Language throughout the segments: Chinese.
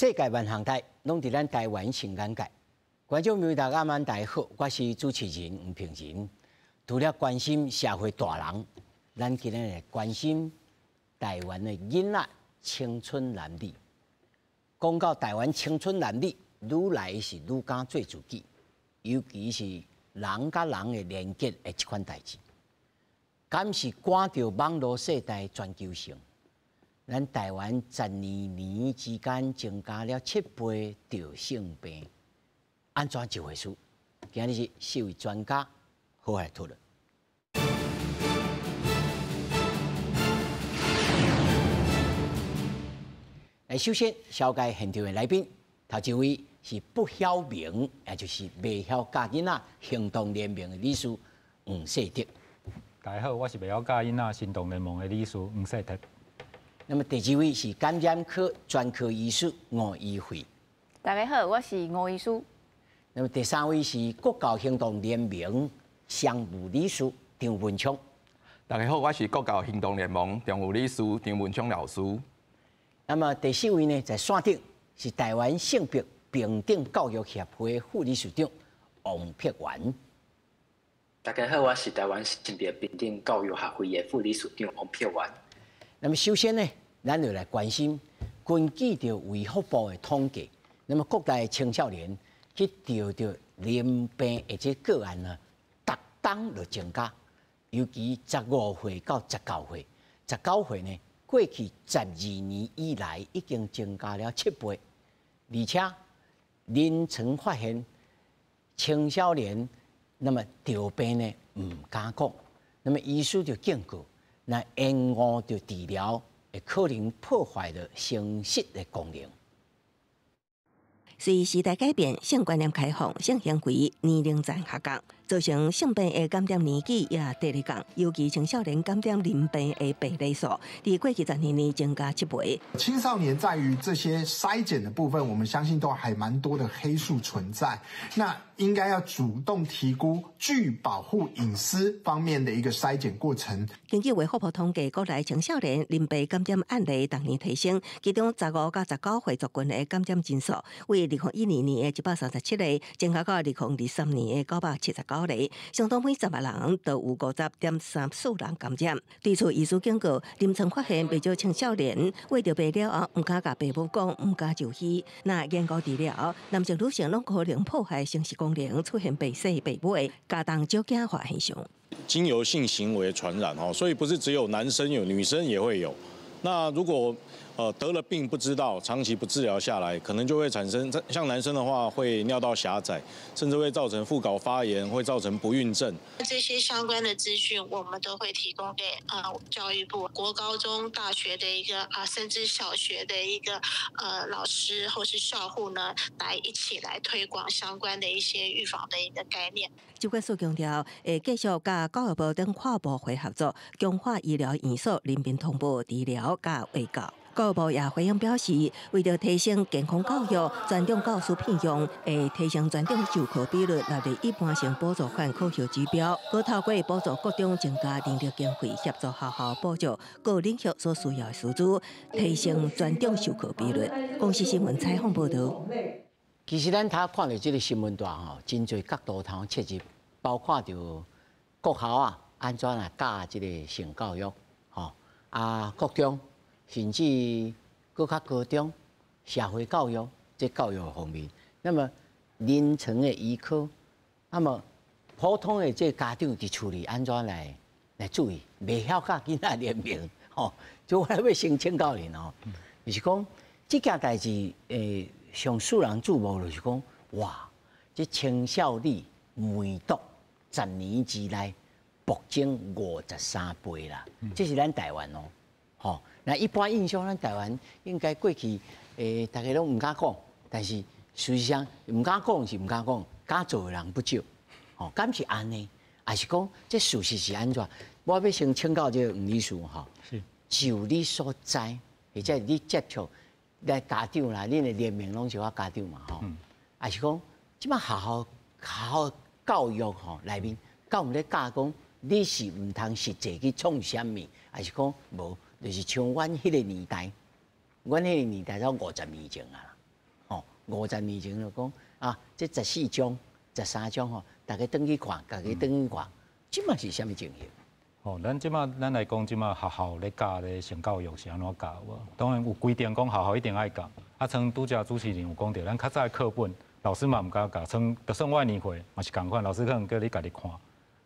世界万行台，拢伫咱台湾新眼界。观众朋友大家好，我是主持人吴平仁。除了关心社会大人，咱今日来关心台湾的囡仔青春男女。讲到台湾青春男女，愈来是愈敢做自己，尤其是人甲人的连结的这款代志，敢是赶着网络世代全球性。咱台湾12年之间增加了7倍着性病，安怎一回事？今日是4位专家好来讨论。首先紹介現場的來賓，頭一位是不曉明，也就是未曉教囡仔行動聯盟的理事黃世德。大家好，我是未曉教囡仔行動聯盟的理事黃世德。那麼第二位是感染科專科醫師吳依慧。大家好，我是吳醫師。那麼第三位是國教行動聯盟常務理事張文昌。大家好，我是國教行動聯盟常務理事張文昌老師。那麼第四位呢，在線頂是台灣性別平等教育協會副理事長王碧元。大家好，我是台灣性別平等教育協會的副理事長王碧元。那麼首先呢，咱就來關心，根據着衛福部的統計，那麼國內青少年去得到淋病的這個案呢，逐冬就增加，尤其15歲到19歲，19歲呢，過去12年以來已經增加了7倍，而且臨床發現青少年那麼得病呢唔敢講，那麼醫師就警告。那延誤着治療，會可能破壞了生殖的功能。隨時代改變，性觀念開放，性行為年齡層下降，造成性病的感染年紀也低嚟降，尤其青少年感染淋病的比例數，在過去12年增加7倍。青少年在於這些篩檢的部分，我們相信都還蠻多的黑數存在。那應該要主動提估具保護隱私方面的一個篩檢過程。根據衛福部統計，國內青少年淋病感染案例逐年提升，其中15到19歲族群的感染人數為2012年的137例，增加到2023年的979例，相當每10萬人都有50.34人感染。對此，醫師警告，臨床發現不少青少年為着病了後，唔敢甲父母講，唔敢就醫。那研究治療，男性女性攏可能破壞生殖功能，出現被洗被買，家當少驚化現象。經由性行為傳染哦，所以不是只有男生有，女生也會有。那如果得了病不知道，長期不治療下來，可能就會產生像男生的話，會尿道狹窄，甚至會造成副睾發炎，會造成不孕症。這些相關的資訊，我們都會提供給教育部、國高中、大學的一個甚至小學的一個老師或是校護呢，來一起來推廣相關的一些預防的一個概念。疾管署強調，會繼續甲教育部等跨部會合作，強化醫療院所人民同步治療甲衛教。教育部也回應表示，為了提升健康教育，專長教師聘用會提升專長授課比率納入一般性補助款考核指標，可透過補助各種增加能力經費，協助學校補助各領域所需要的師資，提升專長授課比率。公視新聞採訪報道。其實咱睇看到這個新聞段吼，真濟角度通切入，包括着國校啊，安怎來教這個性教育，吼國中。甚至更較高中社會教育這教育方面，那麼臨床的醫科，那麼普通的這家長佇處理安怎來注意，袂曉甲囡仔聯名吼，就我來要先請教您哦，就是講這件代志上受人注目，就是講哇，這青少年梅毒10年之內暴增53倍啦，這是咱台灣哦，吼。那一般印象，咱台灣應該過去大家攏唔敢講，但是事實上唔敢講是唔敢講，敢做的人不少。吼，敢是安尼，還是講這事實是安怎？我要先請教這個吳理事吼，就你所知，或者你接觸來家長啦，恁的聯名攏是我家長嘛吼，還是講即擺學校教育吼內面，教唔咧教講你是唔通實際去創啥物，還是講無？就是像阮迄個年代，阮迄個年代都50年前啊， 50年前就讲啊，这14章、13章吼，大家登去看，大家登去看，即嘛是啥物情形？哦，咱来讲，即马学校咧教咧性教育是安怎教无？当然有规定讲学校一定爱教。啊，像拄则主持人有讲到，咱较早课本老师嘛毋敢教，就算我年会嘛是共款，老师可能叫你家己看，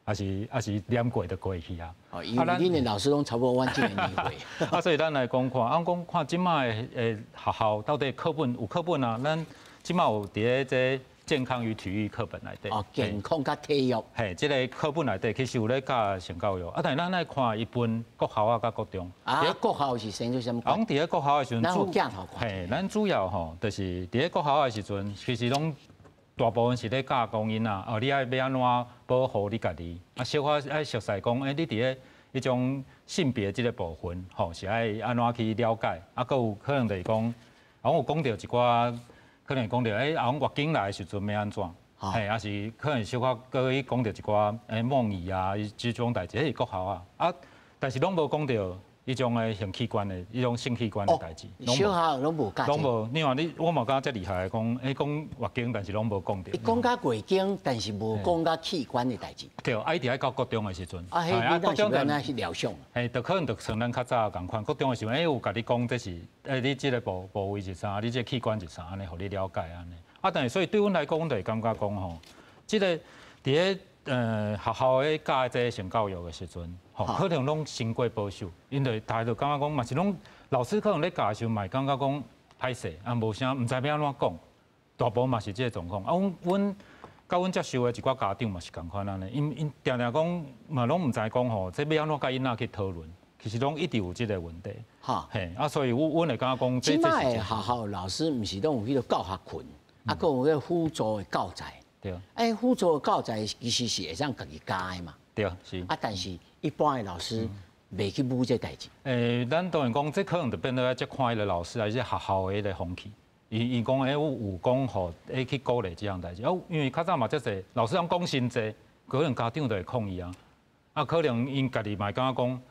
还是念过就过去啊。哦，因为恁的老师拢差不多阮即个年会。啊，所以咱来讲看，讲看即马的学校到底课本有课本啊？咱即马有伫咧这健康与体育课本内底。哦，健康甲体育。嘿，即个课本内底其实有咧教性教育，啊，但是咱来看一本国校啊，甲国中。啊，国校是先做什么？讲伫咧国校的时阵，咱有镜头看。嘿，咱主要吼，就是伫咧国校的时阵，其实拢大部分是咧教讲因啊，哦，你爱要安怎保护你家己，啊，小可爱熟悉讲，你伫咧迄种性别即个部分，吼，是爱安怎去了解，啊，佮有可能就是讲，有讲到一寡。可能讲到后月经来的时阵要安怎？嘿，也是可能小可搁去讲到一寡梦遗啊，即种代志，迄是国校啊。啊，但是拢无讲到迄种性器官的、迄种性器官的代志。小学拢无教。拢无，你话我嘛感觉遮厉害，讲月经，但是拢无讲到。伊讲甲月经，但是无讲甲器官的代志。对，啊，伊伫咧教国中的时阵。啊，迄国中原来是疗伤。嘿，就可能就像咱较早共款，国中的时阵，有甲你讲这是，你即个部位是啥，你即个器官是啥，安尼，互你了解安尼。啊，但是所以对阮来讲，就会感觉讲吼，即个伫咧学校咧教这性教育的时阵，吼，可能拢经过保守，因为大家就感觉讲嘛是拢老师可能咧教的时候，嘛感觉讲歹势，啊无啥，毋知要安怎讲，大部分嘛是即个状况。啊，阮甲阮接受的一寡家长嘛是共款安尼，因定定讲嘛拢毋知讲吼，这要安怎甲囡仔去讨论，其实拢一直有即个问题。哈，嘿，啊，所以阮会感觉讲，即摆的学校老师毋是拢有迄个教学群，啊，佮有迄个辅助的教材。对。辅助的教材其实是会使家己加的嘛。对，是。啊，但是一般的老师袂去补这代志。咱当然讲，这可能就变做即看迄个老师，还是学校的迄个风气。伊讲有讲吼，去鼓励这样代志。因为较早嘛，即是老师讲真济，可能家长就会抗议啊。啊，可能因家己嘛感觉讲，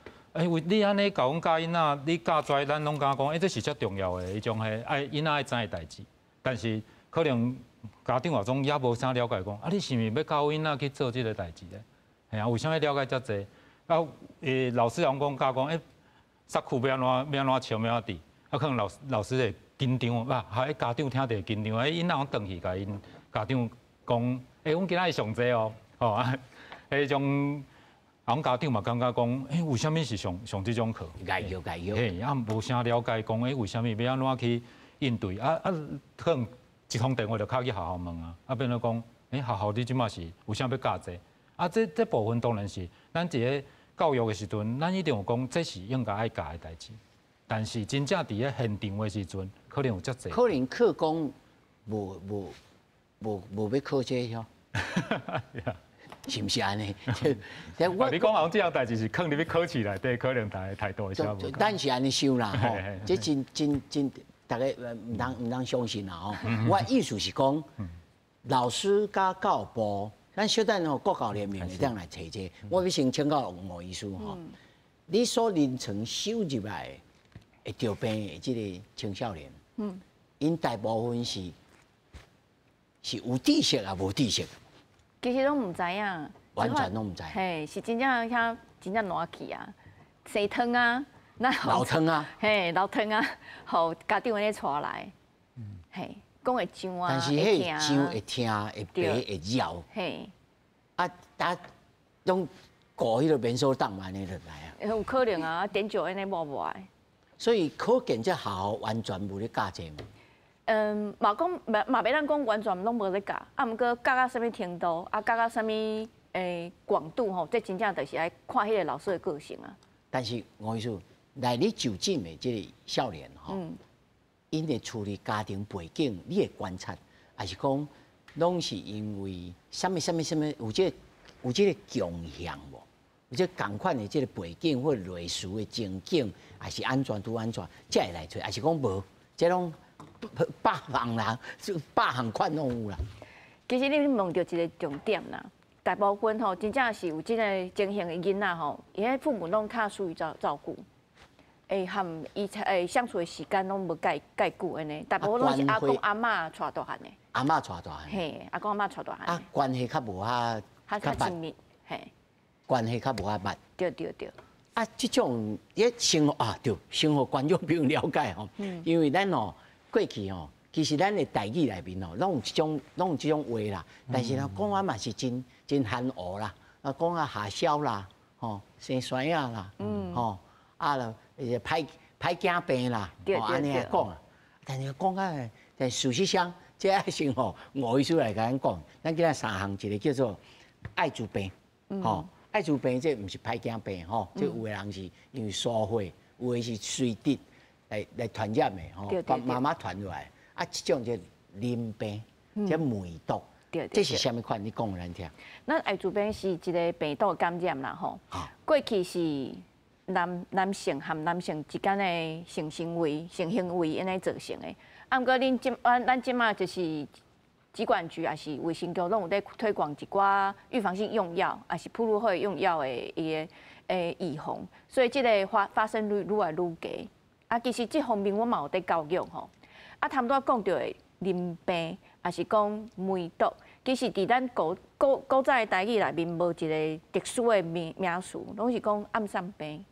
为你安尼教阮教囡仔，你教跩咱拢感觉讲，这是遮重要的迄种爱囡仔爱知的代志。但是可能家长话总也无啥了解讲，啊，你是毋是要教囡仔去做即个代志咧？系啊，为啥要了解遮济？啊，老师人讲教讲，杀裤要安怎穿要安怎啊，可能老师会紧张啊，家长听着会紧张，囡仔转去甲因家长讲，阮今仔日上济哦，吼啊，迄种。阮家长嘛感觉讲，为什么是上这种课？解药。嘿，啊，无啥了解讲，为什么要安怎去应对？可能一通电话就敲去学校问啊，变做讲，学校你即马是为啥要教这？啊，这部分当然是咱伫个教育的时阵，咱一定有讲，这是应该爱教的代志。但是真正伫个现场的时阵，可能有遮济。可能课工无要考这哟。是毋是安尼？你讲好这样代志是坑入去考试内底，可能太大的小无。咱是安尼想啦吼，这真，大家唔当相信啦吼。我意思是讲，老师甲教育部，咱小等吼国教联盟会当来查这。我要先请教吴医师吼，你所临床收入来会着病的这个青少年，因大部分是有知识啊，无知识。其实拢唔知影，完全拢唔知。嘿，是真正烂去啊，生汤啊，老汤啊，嘿，老汤啊，互家长咧带来，嘿，讲会上啊，但是迄上会听会白会绕，嘿，啊，拢过迄个免收档安尼就来啊。有可能啊，点酒安尼无爱。所以可见这校完全无咧教这嘛。嘛讲嘛袂当讲完全拢无咧教，啊，毋过教到什物程度，啊，教到什物广度吼，这真正就是爱看迄个老师的个性啊。但是我意思，来你就近的这个少年吼，因的处理家庭背景，你的观察，还是讲拢是因为什么有这个强项无？有这共款的这个背景或类似的情景，还是安全拄安全，才会来找，还是讲无？这拢百项人，百项款拢有啦。其实你问到一个重点啦，大部分吼真正是有这个情形的囡仔吼，因为父母拢较疏于照顾。含伊相处的时间拢无介久安尼，大部分拢是阿公阿嬷带大汉的。阿嬷带大汉。嘿，阿公阿嬷带大汉。啊，关系较无较亲密，嘿。关系较无密。对。啊，即种生活对生活观众比较了解吼，因为咱过去其实咱的台语内面拢有即种话啦，但是讲啊嘛是真含糊啦，讲啊下消啦，生酸啊啦，啊了歹惊病啦，安尼来讲啊，但是讲啊，但事实上，这爱先吴医师来甲咱讲，咱今仔3项，一个叫做艾滋病，艾滋病这毋是歹惊病这有的人是因为疏忽，有的是随地来传染的妈妈传落来。啊，这种叫淋病，叫梅毒，这是啥物款？你讲互咱听。咱艾滋病是一个病毒感染啦吼。过去是男性和男性之间的性行为安尼造成的。啊，毋过咱即马就是疾管局也是卫生局拢有在推广一寡预防性用药，也是铺路后用药的预防，所以这个发生率愈来愈低。啊，其实这方面我嘛有在教育吼。啊，他们都讲到的淋病，也是讲梅毒，其实伫咱古早的台语内面无一个特殊的名词，拢是讲暗散病，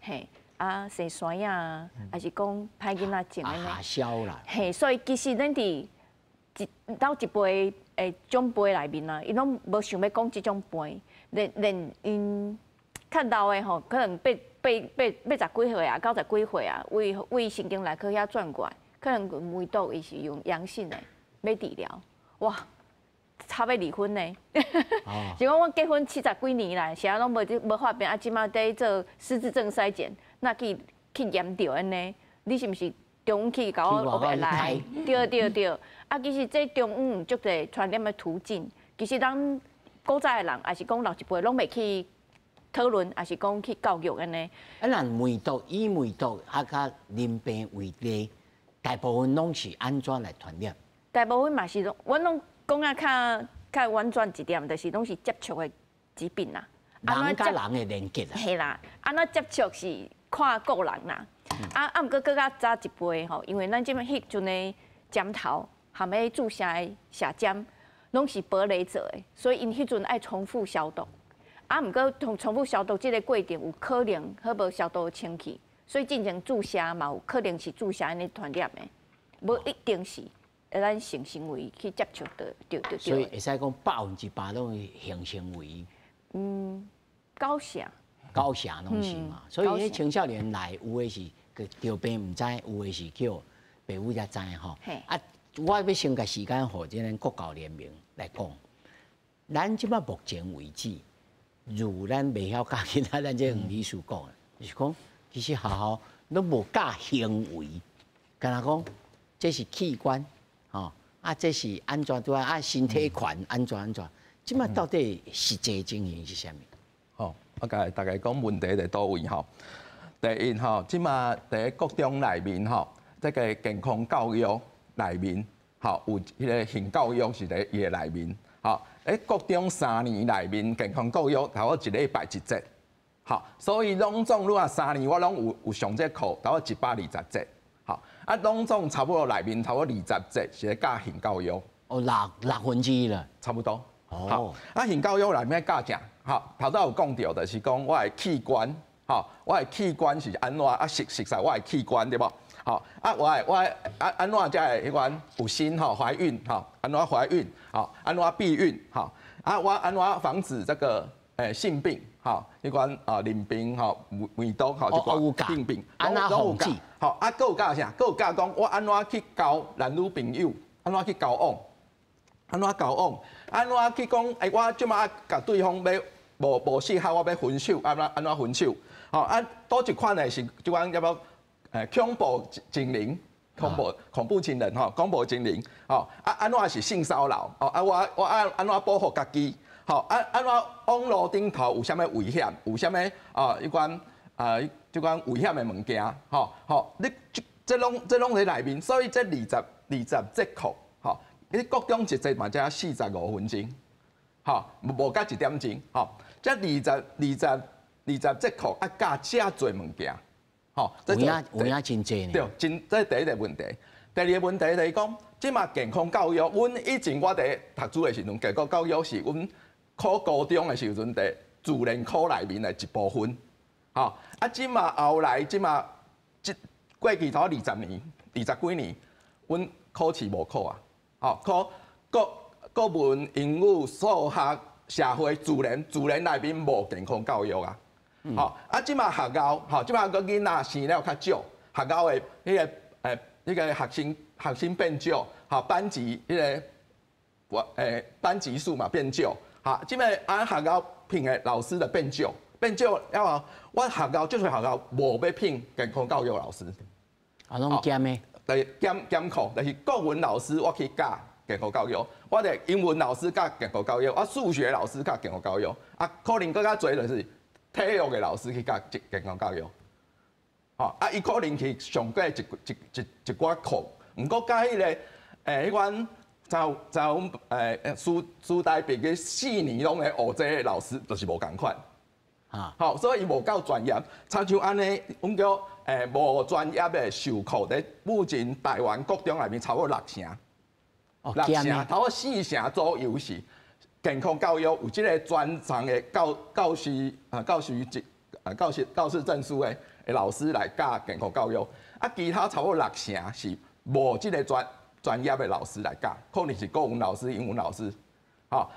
嘿，啊生酸啊，还是讲歹囡仔种安尼，下消啦，嘿，所以其实咱伫一辈长辈内面啊，伊拢无想要讲即种病，连因看到的吼，可能八十几岁啊，90几岁啊，为神经内科遐转过来。可能梅毒伊是用阳性的，要治疗，哇，差要离婚呢。是讲我结婚70几年来，现在拢无发病，啊，即马在做失智症筛检，那去验着安尼，你是毋是中午去甲我来？对。啊，其实这中午足侪传染的途径，其实咱古早的人，也是讲老一辈拢袂去讨论，也是讲去教育安尼。啊，咱梅毒以梅毒啊，甲淋病为例。大部分拢是安怎来传染？大部分嘛是，阮拢讲啊较婉转一点，就是拢是接触的疾病啦。人甲人的连接啊。係啦，安怎接触是看个人啦。毋过更较早一辈吼，因为咱即摆迄阵的针头含迄注射的射针，拢是玻璃做的，所以因迄阵爱重复消毒。毋过重复消毒这个过程有可能好无消毒清气。所以进行注射嘛，有可能是注射安尼传染的，无一定是咱性行为去接触到。所以会使讲100%拢是性行为。高血拢是嘛，所以迄青少年来有的是着病唔知，有的是叫爸母才知吼。啊，我要先甲时间互即个国教联盟来讲，咱即摆目前为止，如咱袂晓教其他咱这黄理事讲，就是讲。其实学校拢无教行为，敢若讲这是器官，这是安怎对啊？身体权安怎？即摆到底实际情形是啥物？我甲大家讲问题在倒位吼。第一即摆伫国中内面这个健康教育内面有迄个性教育是伫伊个内面国中3年内面健康教育头一礼拜一节。好，所以拢总如果3年我拢有上这课，大概120节。好，拢总差不多内面差不多20节是咧教性教育。1/6了，差不多。好，性教育内面教啥？好，头早有讲到，就是讲我的器官，我的器官是安怎熟悉我的器官对无？好，我安怎才会迄款有心怀孕安怎怀孕安怎避孕我安怎防止这个性病。迄款淋病梅毒即款性病，安怎防治？佫有教啥？佫有教讲我安怎去交男女朋友，安怎去交往，安怎去讲？我即马甲对方要无适合，我要分手，安怎分手？多一款的是即款叫做恐怖情人，恐怖情人恐怖情人安怎是性骚扰？我安怎保护家己？安怎网络顶头有啥物危险？有啥物迄款即款危险的物件？你这拢在内面，所以这20节课，你国中一节嘛，才45分钟，无加1点钟，这20节课教遮侪物件，吼，有影真济呢。对，这第一个问题。第二个问题就是讲，即马健康教育，阮以前我伫读书的时阵，健康教育是阮考高中的时阵伫自然科里面的一部分。吼，啊，即马后来过去头20年、20几年，阮考试无考啊，吼，考国文、英语、数学、社会、自然内面无健康教育啊。吼，啊，即马学校，吼，即马个囡仔生了较少，学校的迄个学生变少，吼，班级班级数嘛变少，哈，即摆学校聘的老师的变少，了后，我学校这些学校无要聘健康教育老师，啊，拢减的，就是减课，就是国文老师我去教健康教育，我哋英文老师教健康教育，我数学老师教健康教育，啊，可能更较侪就是体育的老师去教健康教育。吼，啊，伊可能去上过一寡课，毋过甲迄个迄款师大毕业4年拢会学这个老师，就是无共款。啊，好，所以伊无够专业，参像安尼，阮叫无专业的授课咧，目前台湾国中内面差不多6成，6成，差不多4成左右是健康教育有即个专长的教师证书的。老师来教健康教育，啊，其他差不多6成是无即个专业的老师来教，可能是国文老师、英文老师，吼，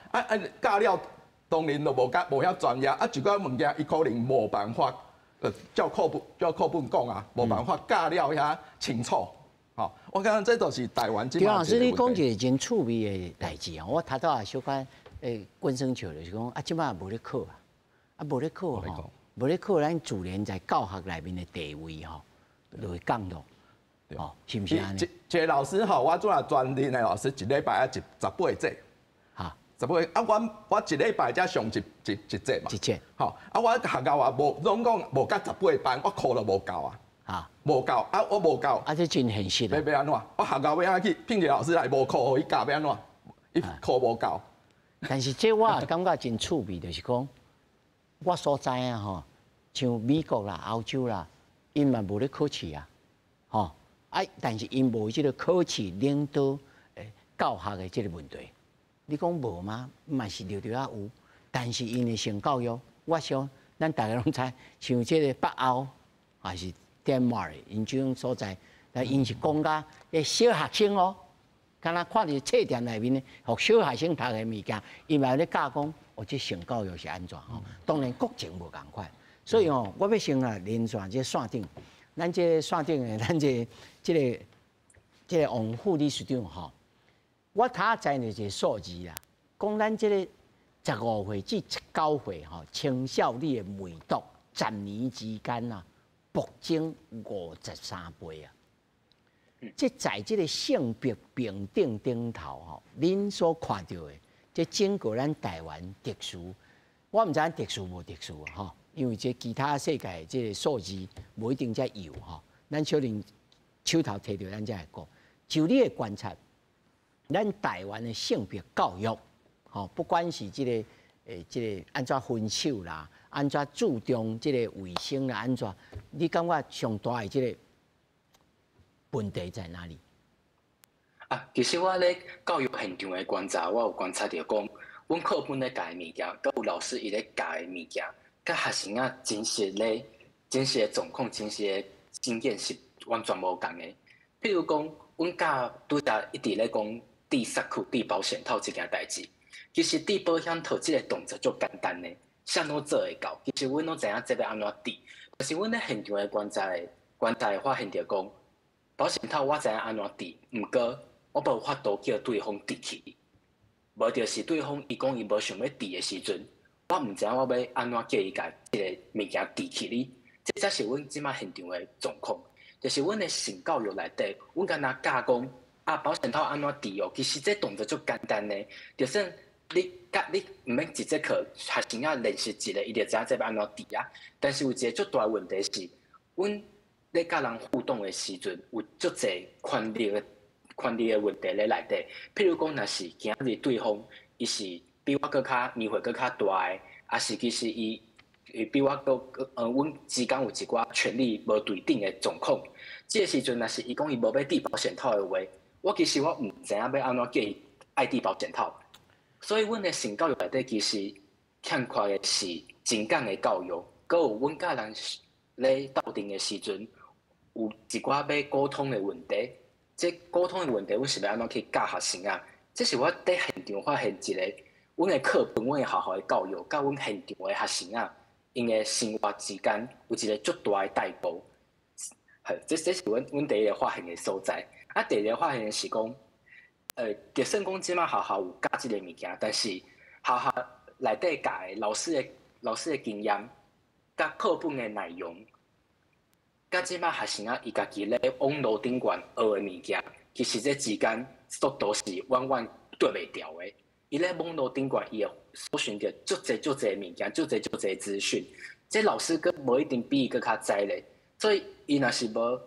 教了当然就无遐专业，啊，一寡物件伊可能无办法，照课本讲啊，无办法教了遐清楚，吼，我感觉这都是台湾即。张老师，你讲一个真趣味的代志啊，我头拄啊小可滚生笑就是讲啊，即摆无咧考啊，无咧考吼。无咧考咱自然在教学内面的地位吼，就会降落，哦，是毋是安尼？一个老师吼，我做啊专任的老师，一礼拜啊18节，哈，18啊，我一礼拜才上一节嘛，一节，吼，啊，我学校啊无拢讲无甲18班，我课都无够啊，啊，无够，啊，我无够，啊，这真现实啊！要安怎？我学校要安去聘一个老师来无课，互伊教要安怎？伊课无够。但是这我感觉真趣味，就是讲我所知啊吼。像美国啦、欧洲啦，因嘛无咧考试啊，吼，但是因无即个考试领导教学的即个问题。你讲无吗？嘛是略略啊有，但是因的性教育，我想咱大家拢知，像即个北欧还是丹麦，因这种所在，因是讲甲小学生哦，敢若看伫册店内面咧，互小学生读的物件，因嘛咧教讲，这性教育是安怎吼？当然国情无共款。所以哦，我要先啊连线这线顶，咱这线顶的，咱这个王副理事长吼，我他知呢一个数字啦，讲咱这个15岁至19岁吼，青少年的梅毒10年之间啊，暴增53倍啊！即在这个性别平等顶头吼，恁所看到的，这整个咱台湾特殊，我唔知咱特殊无特殊啊吼。因为这其他世界这个数字无一定才有吼，咱小林手头摕到咱才会讲。就你的观察，咱台湾的性别教育，吼，不管是这个安怎分手啦，安怎注重这个卫生啦，安怎，你感觉上大的这个问题在哪里？啊，其实我咧教育现场的观察，我有观察到讲，阮课本咧教的物件，甲有老师伊咧教的物件。甲学生啊，真实的状况、真实的经验是完全无共的。譬如讲，阮教拄则一直咧讲戴纱裤、戴保险套这件代志。其实戴保险套这个动作足简单的，啥拢做会到。其实阮拢知影这要安怎戴，但是阮咧现场的观察会发现着讲，保险套我知影安怎戴，毋过我无法度叫对方戴起，无就是对方伊讲伊无想要戴的时阵。我唔知影我要安怎叫伊家即个物件提起哩，这才是阮即摆现场的状况。就是阮的性教育内底，阮敢若教讲啊，保险套安怎戴哦？其实这动作足简单呢，就算你毋免一节课，学生啊练习一个，伊就知影这要安怎戴啊。但是有一个足大问题是，阮咧甲人互动的时阵，有足侪权力的问题咧内底。譬如讲，若是今日对方伊是比我搁较年岁搁较大诶，啊是其实伊比我阮之间有一寡权力无对等的状况。这个时阵，若是伊讲伊无要递保险套的话，我其实我唔知影要安怎叫伊爱递保险套。所以，阮的性教育内底其实欠缺的是情感的教育，佮有阮甲人咧斗阵的时阵，有一寡要沟通的问题。这沟通的问题，阮是要安怎去教学生啊？这是我伫现场发现一个，阮的课本，阮的学校的教育，甲阮现场的学生啊，因的生活之间有一个足大的代沟。这是阮第一个发现的所在。啊，第二个发现的是讲，就算讲即摆学校有教即个物件，但是学校内底教的老师的经验，甲课本的内容，甲即摆学生啊，伊家己咧网络顶悬学的物件，其实这之间速度是远远对袂调的。伊咧网络顶悬，伊会搜寻着足侪物件，足侪资讯。这老师佫无一定比伊佫较知咧，所以伊若是无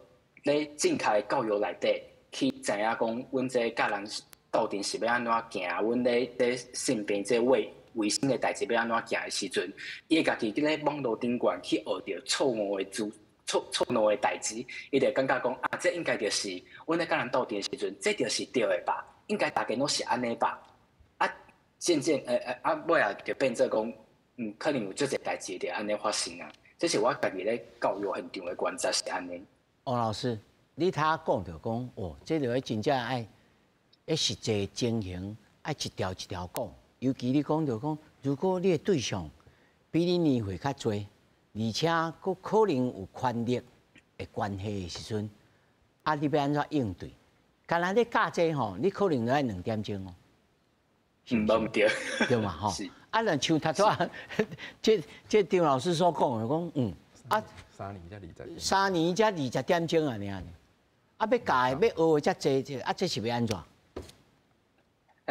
咧正确的教育内底去知影讲，阮这甲人斗阵是要安怎行，阮咧身边这卫生的代志要安怎行的时阵，伊会家己咧网络顶悬去学着错误的代志，伊就感觉讲啊，这应该就是阮咧甲人斗阵的时阵，这就是对的吧？应该大家拢是安尼吧？啊，渐尾啊，就变做讲，可能有足侪代志就安尼发生啊。这是我家己咧教育现场的观察是安尼。王老师，你他讲着讲，哦，这就要真正爱实际情形，爱一条一条讲。尤其你讲着讲，如果你的对象比你年岁较侪，而且佫可能有权力的关系的时阵，啊，你要安怎应对？干那你教这吼，你可能要2点钟哦。无对，对嘛吼？啊，若像他说，这张老师所讲的讲，啊，3年才20点钟啊，尔。啊，要教的要学的才侪，啊，这是要安怎？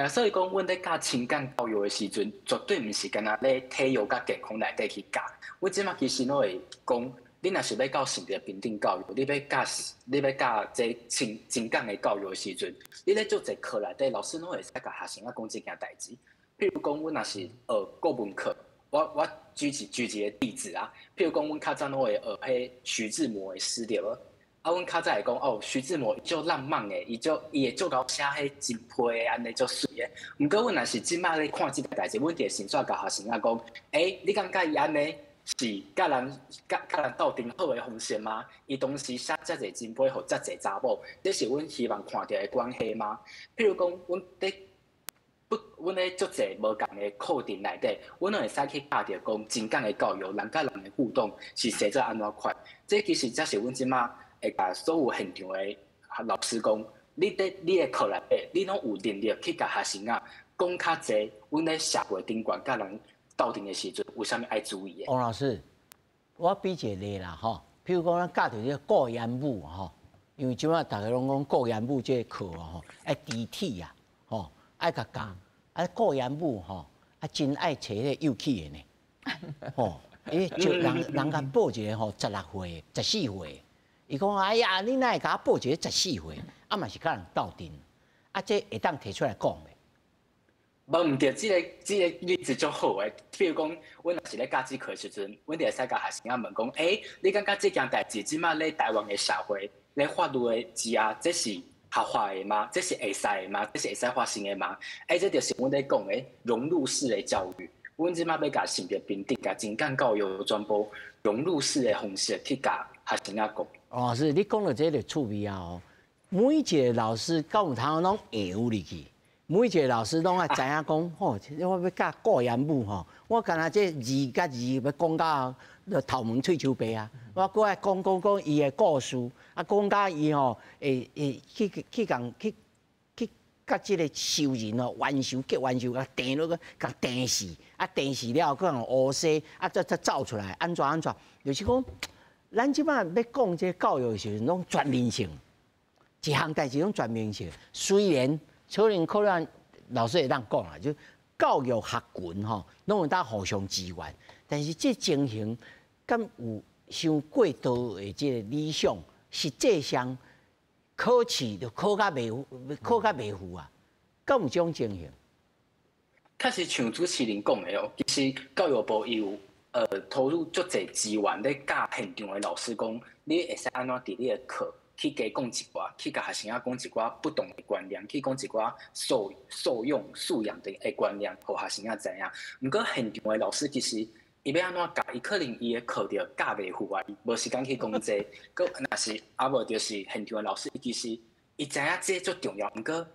所以讲，阮咧教情感教育的时阵，绝对毋是干那咧体育甲健康内底去教。阮即马其实拢会讲，你若是要教性别平等教育，你要教这情感的教育的时阵，你咧足侪课内底，老师拢会使甲学生讲这件代志。譬如讲，阮若是学国文课，我举一个例子啊。譬如讲，阮较早拢会学迄徐志摩的诗对无？啊，阮较早会讲哦，徐志摩伊足浪漫的，伊会足够写迄真批的，安尼足水的。毋过，阮若是即摆咧看即个代志，阮伫先煞甲学生讲，你感觉伊安尼是甲人斗阵好的方式吗？伊同时写遮侪真批，互遮侪查某，这是阮希望看到的关系吗？譬如讲，阮咧足侪无共的课程内底，阮拢会使去教着讲情感的教育，人甲人的互动是写做安怎款？这其实才是阮即摆会甲所有现场的老师讲，你的课内底，你拢有能力去甲学生啊讲较侪，阮咧社会顶悬甲人斗阵的时阵，有啥物爱注意的？王老师，我比一个例啦吼，譬如讲咱教着这个过言舞吼，因为即摆大家拢讲过言舞这个课吼，爱肢体啊，吼，爱甲教，啊过言舞吼，啊真爱找迄个幼气的呢，吼，就人甲报一个吼16岁、14岁。伊讲哎呀，你哪会甲我报一个14岁，啊嘛是甲人斗阵，啊这会当提出来讲袂？无毋对，即个例子足好诶。譬如讲，阮若是咧教这课时阵，阮就会使甲学生仔问讲，你感觉这件代志，即马咧台湾诶社会咧法律诶之下，这是合法诶吗？这是会使诶吗？这是会使发生诶吗？这就是阮咧讲诶融入式诶教育。阮即马要甲性别平等、甲情感教育全部融入式诶方式去甲学生仔讲。老师，你讲到这个趣味啊哦，每一个老师到有通拢会有入去，每一个老师拢爱知影讲，吼，我要教过言舞吼，我干那这字甲字要讲到头毛喙手白啊，我搁爱讲伊的故事，啊，讲到伊吼，去甲即个仇人哦，冤仇结冤仇，甲定落个甲定死，啊定死了，搁用乌西，啊再走出来，安怎，就是讲。咱即摆要讲这教育的时候，拢全面性，一项代志拢全面性。虽然可能老师会当讲啦，就教育学群吼，拢有当互相支援，但是这情形敢有伤过度的这个理想，实际上考试就考甲袂赴啊，敢有这种情形？确实像主持人讲的哦，其实教育部伊有投入足侪资源咧教现场的老师讲，你会使安怎伫你的课去加讲一寡，去甲学生仔讲一寡不同的观念，去讲一寡受用素养的观念，互学生仔知影。毋过现场的老师其实伊要安怎教，伊可能伊的课着教袂赴啊，伊无时间去讲这。佮若是啊无就是现场的老师，伊其实伊知影这足重要，毋过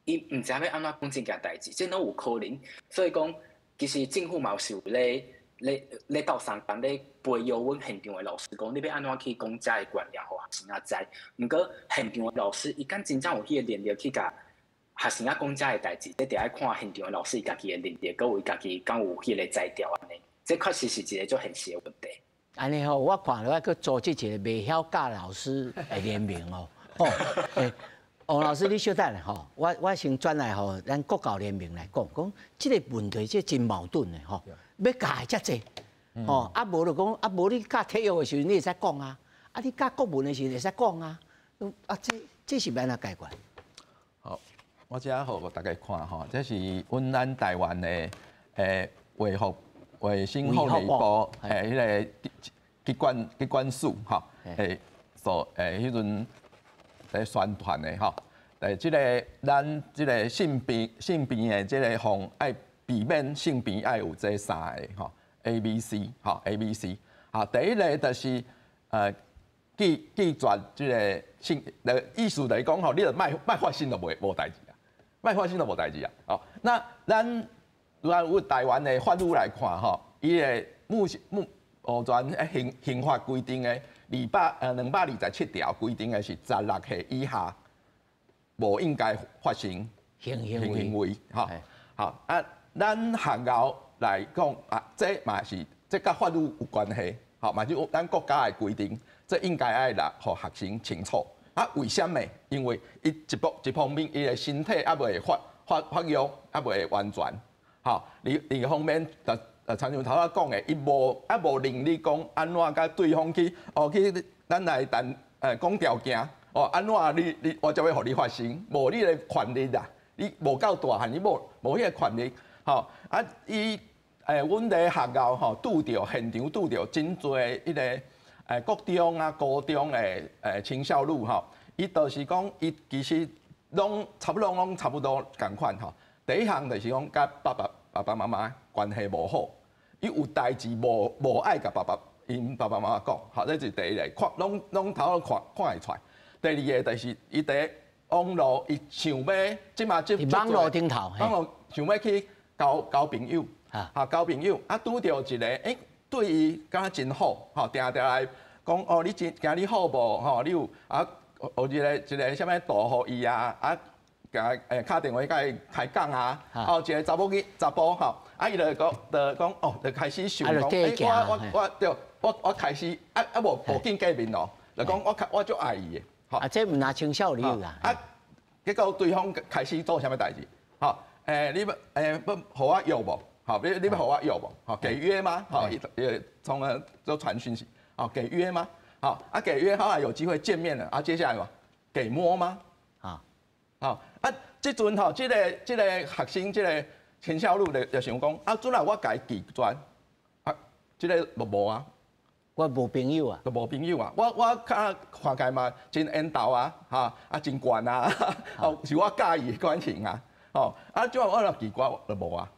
伊毋知要安怎讲这件代志，这拢有可能。所以讲，其实政府嘛有是有咧到三班咧培养阮现场的老师讲，你要安怎去讲遮个观念，互学生仔知。毋过现场的老师，伊敢真正有迄个能力去甲学生仔讲遮个代志，你得爱看现场的老师伊家己的能力，佮有伊家己敢有迄个才调安尼。这确实是一个足现实的问题。安尼吼，我看了去组织一个袂晓教老师的联名哦。哦，王老师，你稍等吼，我先转来吼，咱国教联名来讲，这个问题这真矛盾的吼。要教的遮济，吼啊无就讲啊无你教体育的时候你会使讲啊，啊你教国文的时候会使讲啊，啊这是要安怎解决？好，我遮互大家看吼，这是咱台湾的卫生福利部迄个机关署吼，所迄阵在宣传的吼，即个咱即个性别的即个防爱。避免性别爱有这三个吼 ，A、B、C 吼 ，A、B、C 好，第一个就是拒绝即个性意思来讲吼，你著卖发生就无代志啊，卖发生就无代志啊。哦，那咱有台湾的法律来看吼，伊的目前刑法规定的227条规定的是16岁以下无应该发生行为，吼，好啊。咱学校来讲啊，这嘛是甲法律有关系，好嘛就咱国家的规定，这应该爱来互学生清楚。啊，为什么？因为伊一方面伊的身体还未发育，还未完全，好，另一方面，参像头仔讲的，伊无能力讲安怎甲对方去咱来讲条件，安怎我才会互你发生，无你的权利啦，你无够大汉，你无迄个权利。吼啊！阮伫学校吼现场拄着真侪迄个国中啊、高中的青少女吼，伊就是讲伊其实差不多共款吼。第一项就是讲甲爸爸妈妈关系无好，伊有代志无爱甲因爸爸妈妈讲，吼，这是第一个，拢头看会出来。第二个就是伊伫网络伊想要即嘛网络顶头，网络想要去。交朋友，交朋友，啊，拄着一个，对伊感觉真好，吼，定来讲，哦，你今日好无？吼，你有啊，有一个啥物图互伊啊，啊，甲敲电话甲伊开讲啊，哦，一个查某吼，啊，伊就讲，哦，就开始想讲，我开始无见见面咯，就讲我足爱伊的，吼，啊，这毋拿青少年啦，啊，结果对方开始做啥物代志，吼。你要互我约无？好，你要互我约无？好，给约吗？好，从都传讯息，好，给约吗？好，啊，给约后来有机会见面了，啊，接下来嘛，给摸吗？啊，好，啊，这阵吼，这个学生，这个青少女就想讲，啊，阵来我甲伊拒绝，啊，这个无啊，我无朋友啊，都无朋友啊，我看起嘛真缘投啊，哈，啊真悬啊，哦，是我介意的关系啊。哦，啊，即我奇怪就无啊，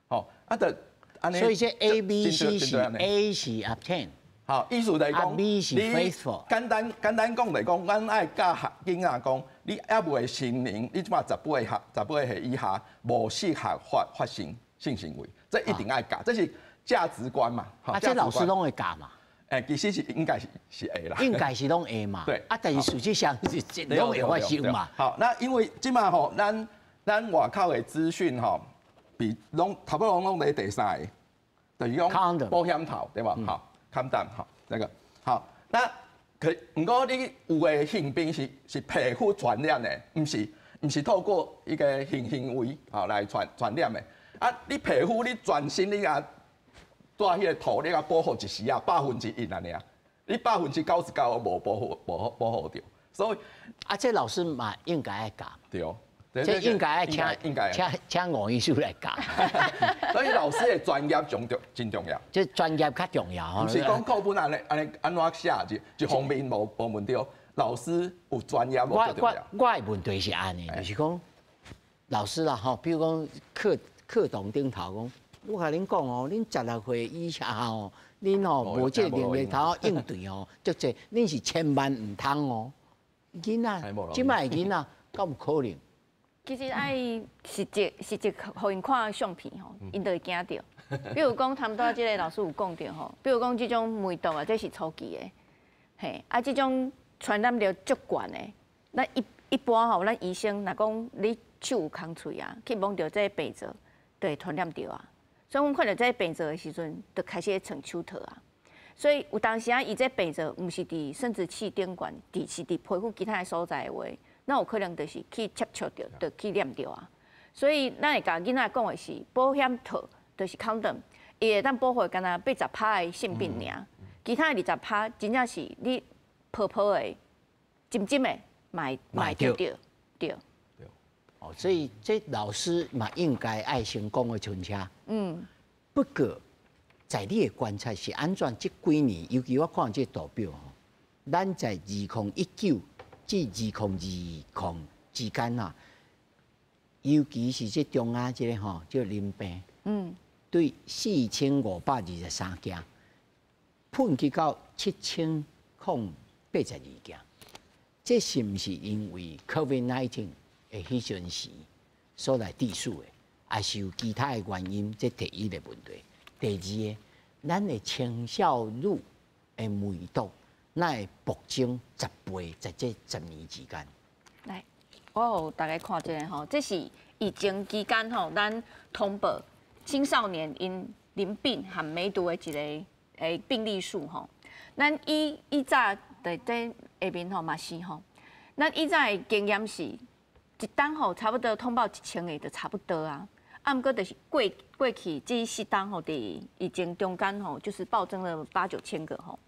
哦，啊，就安尼。所以这 A、B、C 是 A 是 obtain， 好，意思来讲， B 是 faithful。简单讲来讲，咱爱教囡仔讲，你还未成年，你即马18岁以下无适合发生性行为，这一定爱教，这是价值观嘛。啊，这老师拢会教嘛？其实是应该是 A 啦。应该是拢 A 嘛。对。啊，但是实际上是拢会发生嘛。好，那因为即马吼，咱外口的资讯吼，差不多拢在第三个，就是讲保险套对吧？好，condom 好，这个好。那不过你有的性病是皮肤传染的，唔是透过一个行为好来传染的。啊，你皮肤你全身你啊，带迄个土你啊保护一时啊1%安尼啊，你99%无保护着，所以啊，这老师嘛应该爱教。对。这应该要请吴医师来教。所以老师的专业真重要。这专业较重要，不是讲课本安尼安怎写一方面无问题，老师有专业无最重要。我的问题是安尼，就是讲老师啦吼，比如讲课堂顶头讲，我甲恁讲哦，恁16岁以下吼，恁吼无这能力头应对哦，即这恁是千万唔通哦。囡仔，即摆囡仔，敢有可能？其实爱实际，互因看相片吼，因就会惊到。比如讲，他们多即个老师有讲到吼，比如讲即种梅毒啊，这是初期的，嘿，啊，即种传染力足悬的，咱一般吼，咱医生若讲你手有空喙啊，去摸到这个病灶，就会传染到啊。所以，阮看到这个病灶的时阵，就开始穿手套啊。所以有当时啊，伊这病灶毋是伫生殖器顶管，是伫皮肤其他的所在的话。那有可能就是去接触到，就去染到啊。所以咱会甲囡仔讲的是保险套，就是 condom， 伊会当保护干那80%的性病尔，其他的20%真正是你泡泡的、浸浸的买着对。哦，所以这老师嘛应该爱成功的存车。不过在你的观察是安怎？这几年，尤其我看这图表吼，咱在2019。至2020之间啊，尤其是这中亚这个吼，这淋病，对4523件，判决到7082件，这是毋是因为 COVID-19 的迄阵时所来致死的，还是有其他的原因？这第一个问题。第二个，咱的青少女的梅毒。那会暴增10倍，在这10年之间。来，我互大家看这个吼，这是疫情期间吼，咱通报青少年因淋病和梅毒的一个病例数吼。咱以早在这下面吼嘛是吼，咱以早的经验是，一单吼差不多通报1000个就差不多啊。啊，毋过就是过去这4单吼，伫疫情中间吼，就是暴增了8、9千个吼。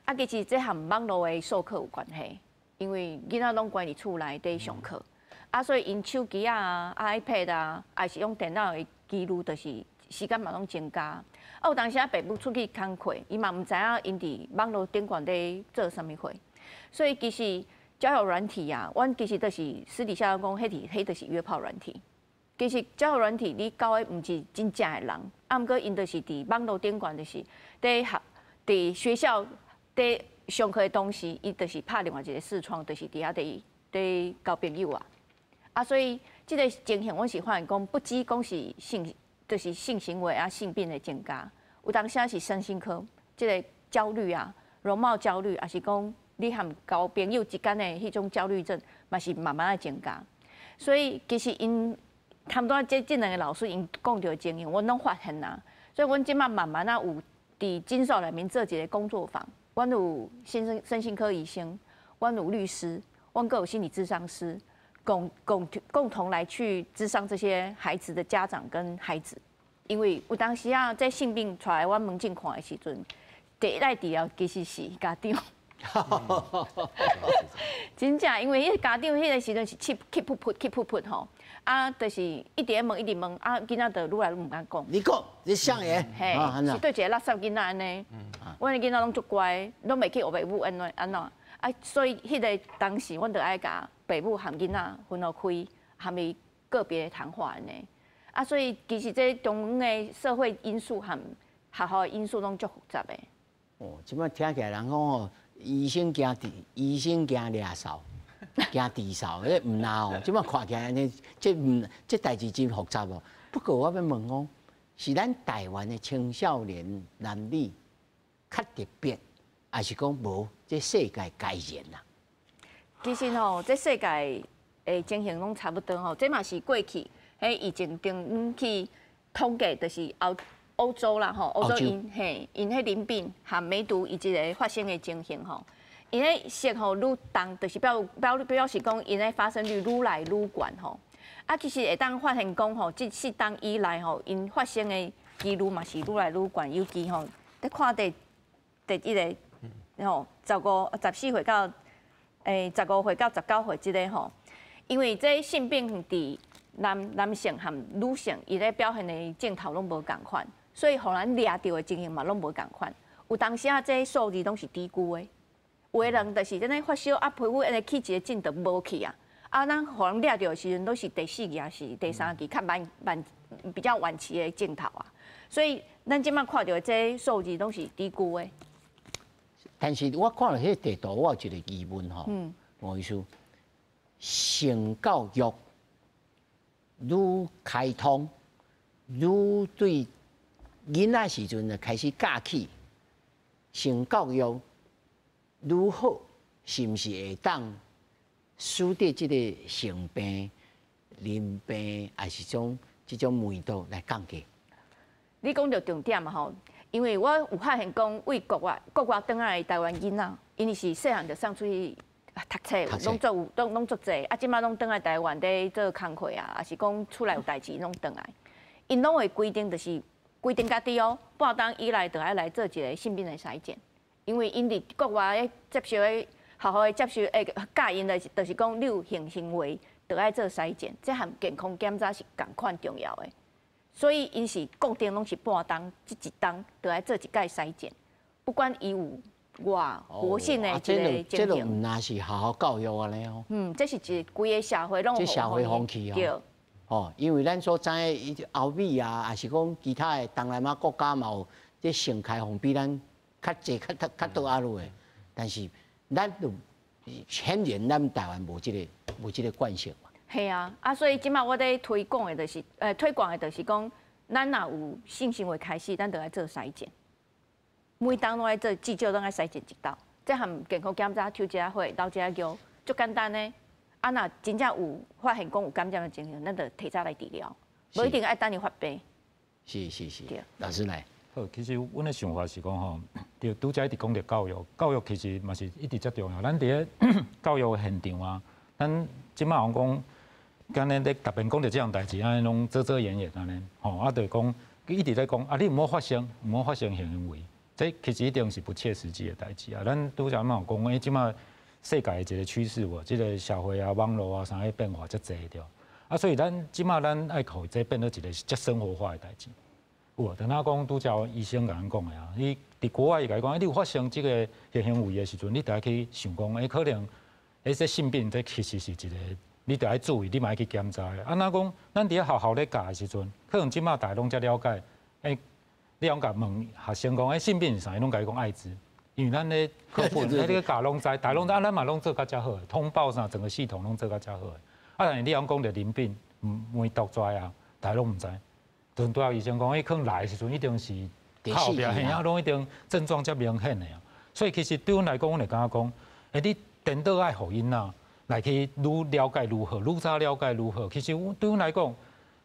啊，其实这和网络的授课有关系，因为囡仔拢关伫厝内底上课，啊，所以因手机啊、iPad 啊，还是用电脑的记录，就是时间嘛拢增加。啊，有当时啊，爸母出去工课，伊嘛毋知影因伫网络顶管伫做啥物货，所以其实交友软体啊，阮其实都是私底下讲，迄就是约炮软体。其实交友软体你交的毋是真正的人，啊，毋过因就是伫网络顶管，就是伫学校。在上课的同时，伊就是拍另外一个视窗，就是伫遐伫交朋友啊。啊，所以这个情形，阮是发现讲，不只讲是就是性行为啊、性病的增加，有当时是身心科，这个焦虑啊、容貌焦虑，还是讲你和交朋友之间的迄种焦虑症，嘛是慢慢的增加。所以其实因他们这两个老师因讲到的情形，阮拢发现啦。所以阮即马慢慢啊有伫诊所内面做一个工作坊。阮有身心科医生，阮有律师，阮各有心理咨商师，共同来去咨商这些孩子的家长跟孩子。因为有当时啊，在性病出来阮门诊看的时阵，第一代治疗其实是家长。真正，因为迄家长迄个时阵是keep put 吼，啊，就是一直问，啊，囡仔就愈来愈唔敢讲。你讲，你像诶，嘿，是对一个垃圾囡仔安尼。阮的囡仔拢足乖，拢袂去学爸母安怎，啊，所以迄个当时，阮就爱甲爸母含囡仔分开，含伊个别的谈话安尼。啊，所以其实这中央的社会因素和学校的因素拢足复杂的。哦，即摆听起来人讲哦。医生惊掠扫，惊治扫，迄唔难哦。即摆看起来呢，这代志真复杂哦。不过我要问哦，是咱台湾的青少年男女较特别，还是讲无？这世界皆然啦。其实吼，这世界的情形拢差不多吼。这嘛是过去迄疫情中去统计，就是欧洲啦吼，欧洲因迄淋病和梅毒以及个发生的情形吼，因迄色吼愈重，就是表示讲因迄发生率愈来愈悬吼。啊，其实会当发现讲吼，这4档以来吼，因发生的几率嘛是愈来愈悬，尤其吼，你看第一个吼，14岁到15岁到19岁这个吼，因为这性病伫男性和女性，伊咧表现的镜头拢无共款，所以互咱掠到的情形嘛拢无共款。有当时啊，这数字拢是低估的，有的人就是真诶发烧啊，皮肤安尼起一个症就无去啊。啊，咱互人掠到的时阵，都是第4期还是第3期，较比较晚期的镜头啊。所以咱即摆看到的这数字拢是低估的。但是我看了迄个地图，我有一个疑问吼，我意思，性教育愈开通，愈对囡仔时阵就开始教起，性教育愈好，是毋是会当使得即个性病、淋病，还是即种味道来降低？你讲到重点嘛吼，因为我有发现讲，为国外转来的台湾囡仔，因是细汉就送出去读册，拢做济，啊，即摆拢转来台湾在做工课啊，也是讲厝内有代志拢转来，因拢会规定就是规定家己哦，半当以来就要来做一个性病的筛检，因为因伫国外接受的好好的接受教因的，就是讲你有性行为，就要做筛检，这和健康检查是共款重要的。所以因是固定拢是半当，即一当就来做一届筛检，不管伊有外活性的一个情这都唔那是好好教育安尼哦。这是一规个社会拢有社会风气哦。哦，因为咱所知的欧美啊，还是讲其他的东南亚国家嘛有这性开放比咱较济较多阿路的，但是咱就显然咱台湾无这个惯性嘛。系啊，所以即马我咧推广的，就是讲，咱若有性行为开始，咱就来做筛检。每当拢来做，至少拢来筛检一道，这含健康检查、抽血会、留一药，足简单呢。啊，若真正有发现讲有感染的情形，咱就提早来治疗，无一定爱等伊发病。是，老师来。好，其实阮的想法是讲吼，就拄则一直讲到教育，教育其实嘛是一直足重要。咱伫咧教育现场啊，咱即马讲。今日咧特别讲到这样代志，安尼拢遮掩安尼，吼，啊，就讲一直在讲啊，你唔好发生性行为，这其实一定是不切实际的代志啊。咱拄则嘛讲，即马世界的一个趋势无，即个社会啊、网络啊啥个变化遮济着，啊，所以即马咱爱互这变做一个遮生活化的代志。有，等下讲拄则医生甲咱讲的啊，你伫国外伊甲你讲，你有发生即个性行为的时阵，你得去想讲，可能这性病这其实是一个。你得要注意，你嘛要去检查的。啊，那讲咱伫咧学校咧教的时阵，可能即马大家拢才了解。你讲甲问学生讲，性病是啥？伊拢甲你讲艾滋。因为咱咧课本，迄个教拢知，大家拢知，咱嘛拢做较遮好的，通报啥整个系统拢做较遮好的。啊，但是你讲着淋病、梅毒跩啊，大家拢唔知。就拄仔医生讲，可能来的时阵一定是靠边，嘿啊，拢一定症状遮明显的啊。所以其实对阮来讲，阮会感觉讲，你颠倒爱互因啊。来去愈了解愈好，愈早了解愈好。其实对阮来讲，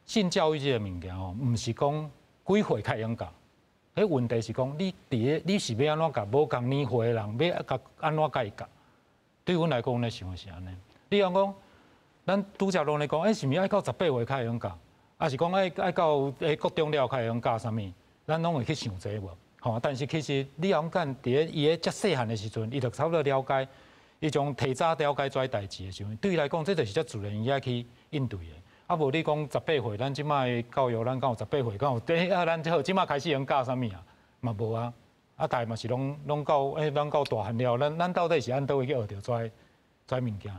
性教育这个物件吼，毋是讲几岁开始教。迄问题是讲，你是要安怎教？无共年岁的人要甲安怎甲伊教？对阮来讲，阮咧想的是安尼。你讲，咱拄则拢咧讲，是毋是爱到18岁开始教？还是讲爱到国中了开始教啥物？咱拢会去想这无？吼，但是其实你讲干伫伊个遮细汉的时阵，伊就差不多了解。伊种提早了解遮代志的时候，对伊来讲，这就是遮自然伊爱去应对的。啊，无你讲18岁，咱即摆教育，咱敢有18岁，敢有啊？咱即摆开始用教啥物啊？嘛无啊！啊，大嘛是拢到咱到大汉了，咱到底是按倒位去学着遮物件？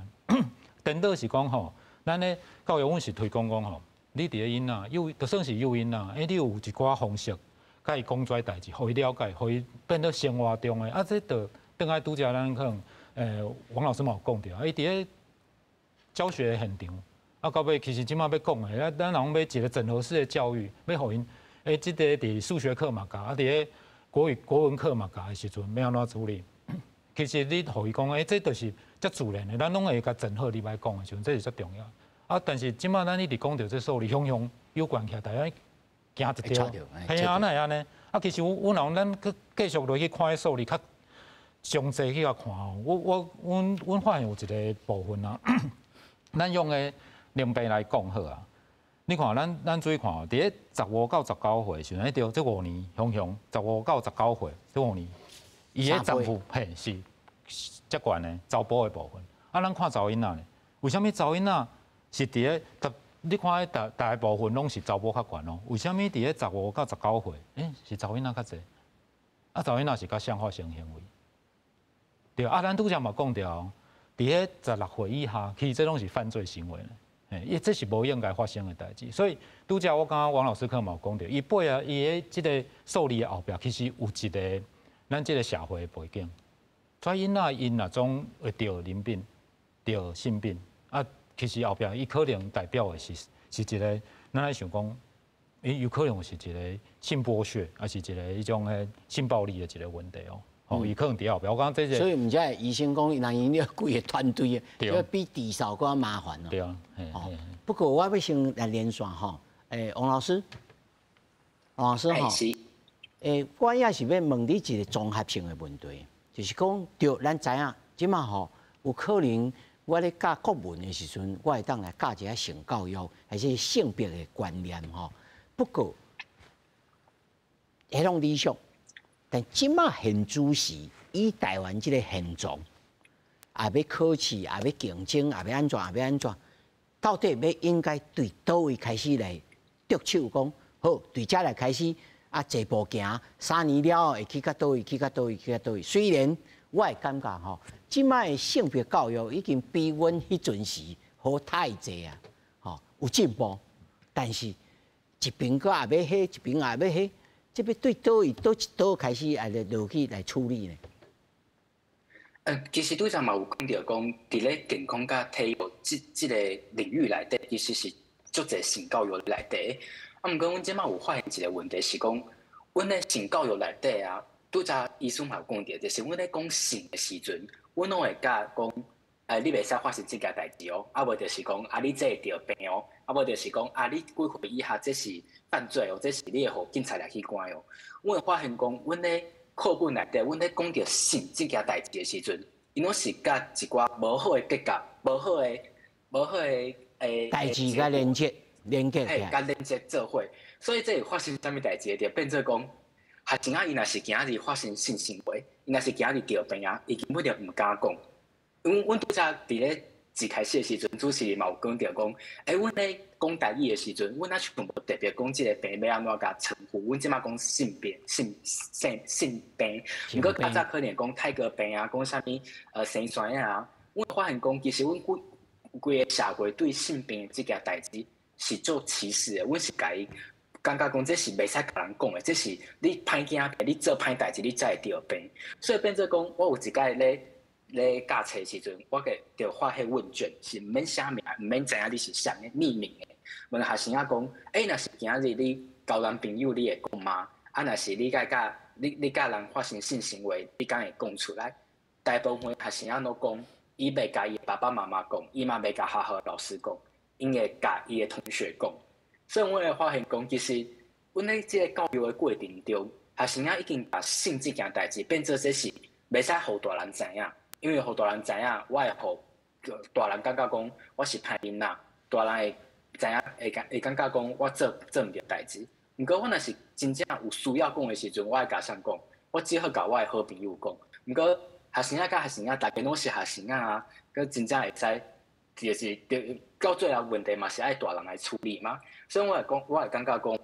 颠倒是讲吼，咱咧教育阮是推广讲吼，你伫咧因仔就算是诱因啦，你有一寡方式，甲伊讲遮代志，互伊了解，互伊变到生活中的啊，这就等下拄则咱可能。王老师嘛有讲到，伊伫咧教学现场，啊，到尾其实即马要讲的，咱人要一个整合式的教育，要互因，即个伫数学课嘛教，啊，伫咧国文课嘛教的时阵，要安怎处理？其实你互伊讲，这就是遮自然的，咱拢会甲整合入来讲的时阵，这是最重要。啊，但是即马咱一直讲到这数理雄有关起来，大家行一条，系啊，那安尼。啊，其实阮人咱去继续落去看数理较。详细去甲看哦，阮发现有一个部分啊，咱用的淋病来讲好啊。你看咱注意看哦，伫咧15到19岁时阵，迄条这5年15到19岁这5年，伊个丈夫嘿是遮悬的查甫的部分。啊，咱看查某囡仔咧，为什么查某囡仔是伫咧？你看大部分拢是查某较悬哦。为什么伫咧15到19岁，是查某囡仔较济？啊，查某囡仔是较相发性行为。对啊，咱拄则嘛讲着，伫咧16岁以下，其实这拢是犯罪行为咧。因为这是无应该发生的代志。所以拄则我刚刚王老师课嘛有讲着，伊背啊，伊的即个受理的后壁，其实有一个咱即个社会的背景。所以因若总会得淋病、得性病啊。其实后壁伊可能代表的是一个，咱来想讲，有可能是一个性剥削，还是一个迄种诶性暴力的一个问题哦。哦，伊可能伫后壁。我讲这些。所以毋知医生讲，人因了规个团队啊，要比地少更麻烦哦。对啊。哦，不过我要先来连线吼，王老师吼，我也是要问你一个综合性的问题，就是讲，对，咱知影，即马吼有可能。我咧教国文的时阵，我会当来教一下性教育，还是性别的观念吼。不过，迄种理想，但即马现主时，以台湾即个现状，也要考试，也要竞争，也要安怎，也要安怎？到底要应该对倒位开始来着手讲？好，对遮来开始啊，一步行，3年了会去到倒位，去到倒位，去到倒位。虽然我会感觉吼。即摆的性别教育已经比阮迄阵时好太济啊，吼有进步，但是一边搁也要迄，一边也要迄，这要对倒位倒开始来落去来处理呢？其实对上嘛有讲到讲，伫咧健康甲体育即个领域内底，其实是足侪性教育内底。啊，毋过阮即摆有发现一个问题是讲，阮咧性教育内底啊，拄则医生嘛有讲到，就是阮咧讲性的时阵。阮拢会教讲，你袂使发生即件代志哦，啊无就是讲，你这会得病哦，啊无就是讲，你几岁以下这是犯罪哦，这是你会互警察来去关哦。阮会发现讲，阮咧课本内底，阮咧讲到性即件代志的时阵，伊拢是甲一寡无好的结果、无好的代志甲连接起来，甲连接做伙，所以这会发生啥物代志，就变做讲。学生伊若是今日发生性行为，伊若是今日得病啊，伊根本就毋敢讲。阮拄则伫咧一开始的时阵，主持人嘛有讲着讲，阮咧讲台语的时阵，阮全部特别讲即个病要安怎甲称呼。阮即马讲性病，毋过较早可能讲泰戈病啊，讲啥物生栓啊。阮发现讲，其实阮规个社会对性病即件代志是做歧视的，阮是甲伊。感觉讲这是袂使甲人讲的，这是你歹惊病，你做歹代志，你才会得病。所以变做讲，我有一届咧教册时阵，我就发迄问卷，是毋免写名，毋免知影你是啥物匿名的。问学生仔讲，若是今日你交男朋友，你会讲吗？啊，若是你甲人发生性行为，你敢会讲出来？大部分学生仔都讲，伊袂甲伊爸爸妈妈讲，伊嘛袂甲学校老师讲，因会甲伊的同学讲。所以我会发现讲，其实阮咧即个教育的过程中，学生仔已经把性即件代志变做这是袂使互大人知影，因为互大人知影，我会互大人感觉讲我是歹囡仔，大人会知影会感觉讲我做毋对代志。毋过我若是真正有需要讲的时阵，我会甲谁讲？我只好甲我的好朋友讲。毋过学生仔甲学生仔，大家拢是学生仔啊，佮真正会知，就是到最后问题嘛是爱大人来处理嘛。所以我会感觉讲，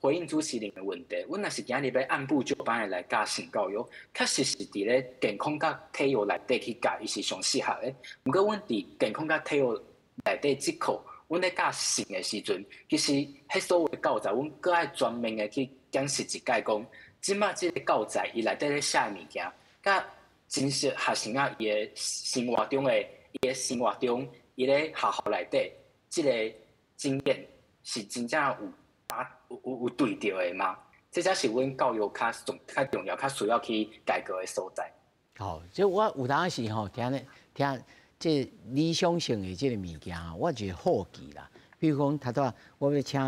回应主持人的问题，阮若是今日要按部就班的来教性教育，确实是伫咧健康甲体育内底去教，伊是上适合的。毋过阮伫健康甲体育内底即课，阮咧教性的时阵，其实迄所有的教材，阮搁爱专门的去讲述一解讲，即马即个教材伊内底咧写物件，甲真实学生啊伊的生活中，伊咧学校内底即个经验是真正有对着的吗？这才是阮教育较重要、较需要去改革的所在。好，即我有当时吼听即理想性的即个物件吼，我就好奇啦。比如讲，头拄我要请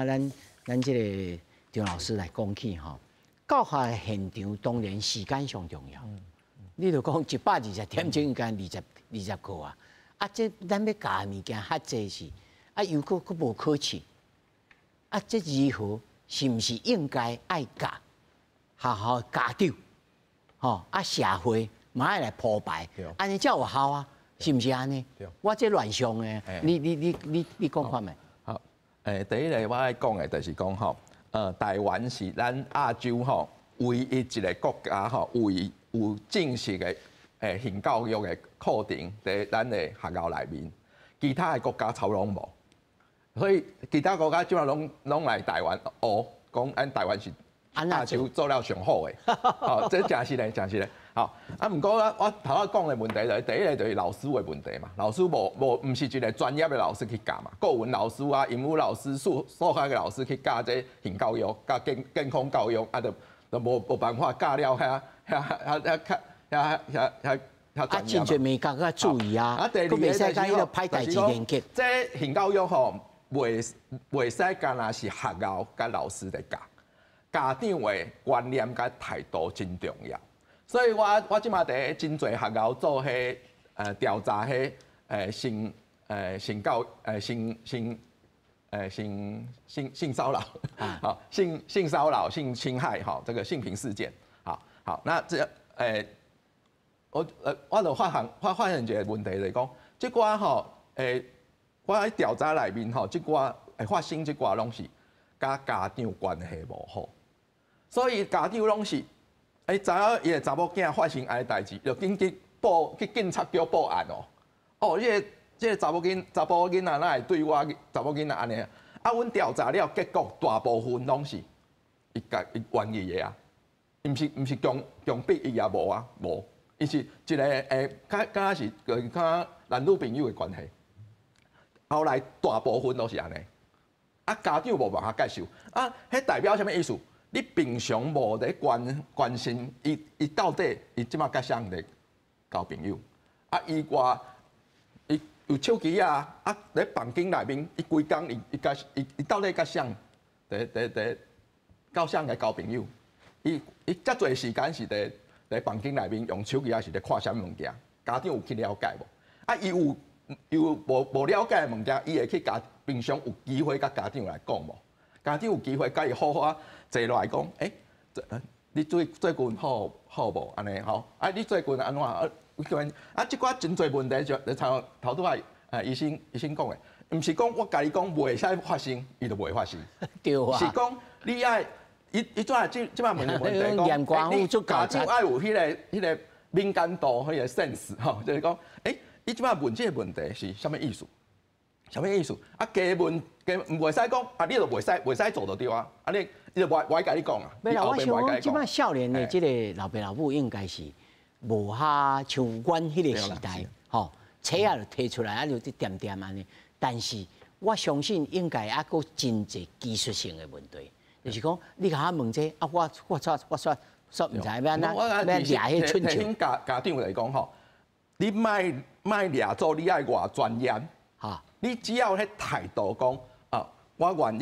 咱即个张老师来讲起吼，教学的现场当然时间上重要。你著讲120点钟应该20课啊，这咱要教的物件较济是。又佫无考试，这如何？是毋是应该爱教？学校家长，社会嘛爱来铺排，安尼才有效啊。是毋是安尼？我这乱想的，你讲看没？好，第一个我爱讲的就是讲吼，台湾是咱亚洲吼唯一一个国家吼，有正式的性教育的课程在咱的学校内面，其他的国家超拢无。所以其他国家即马拢来台湾学，讲咱台湾是亚洲做了上好的，好，这真是嘞，真是嘞。好，毋过我头仔讲的问题就第一个就是老师的问题嘛，老师毋是一个专业的老师去教嘛，国文老师啊、英语老师、数学的老师去教这性教育、教健康教育，啊，就无办法教了啊，真侪美感要注意啊，第二个袂使讲迄个歹代志连结。这性教育吼，袂使干那是学校甲老师在教，家长的观念甲态度真重要。所以我即马伫真侪学校做迄调查迄性教性骚扰，好性骚扰、性侵害，哈，这个性平事件，好，那这我就发现一个问题就是讲，即寡吼我喺调查内面吼，即寡会发生即寡拢是甲家长关系无好，所以家长拢是知影伊个查某囝发生安尼代志，就紧去警察局报案哦。哦，即个查甫囡仔哪会对我查某囡仔安尼？啊，阮调查了，结果大部分拢是伊愿意的啊，毋是强逼伊也无啊，无。伊是一个敢是敢男女朋友的关系，后来大部分都是安尼，啊家长无办法接受，啊，迄代表什么意思？你平常无咧关心伊到底伊即马甲谁咧交朋友，啊伊有手机啊，啊咧房间内面伊规工伊到底甲谁到谁来交朋友？伊遮侪时间是在房间内面用手机，还是咧看啥物件？家长有去了解无？啊，伊有无了解的物件，伊会去平常有机会甲家长来讲无？家长有机会甲伊好好坐落来讲，你最近好无？安尼吼？啊，你最近安怎？即寡真侪问题就头拄仔医生讲的，毋是讲我甲你讲袂使发生，伊就袂发生。对啊。是讲你爱。伊怎啊？即摆问题讲，你家长爱有迄个敏感度，迄个 sense 吼，就是讲，伊即摆问这个问题是啥物意思？啥物意思？啊，加问袂使讲，啊，你就袂使做到对啊，啊，你就袂甲你讲啊。袂啦，我想即摆少年的即个老爸老母应该是无哈像阮迄个时代，吼，册啊就摕出来，啊就点点安尼。但是我相信应该还佫真侪技术性的问题。就是讲，你甲我问这啊，我毋知要安怎要掠迄春秋。家长来讲吼，你莫掠做你爱偌专业哈，你只要迄态度讲啊，我愿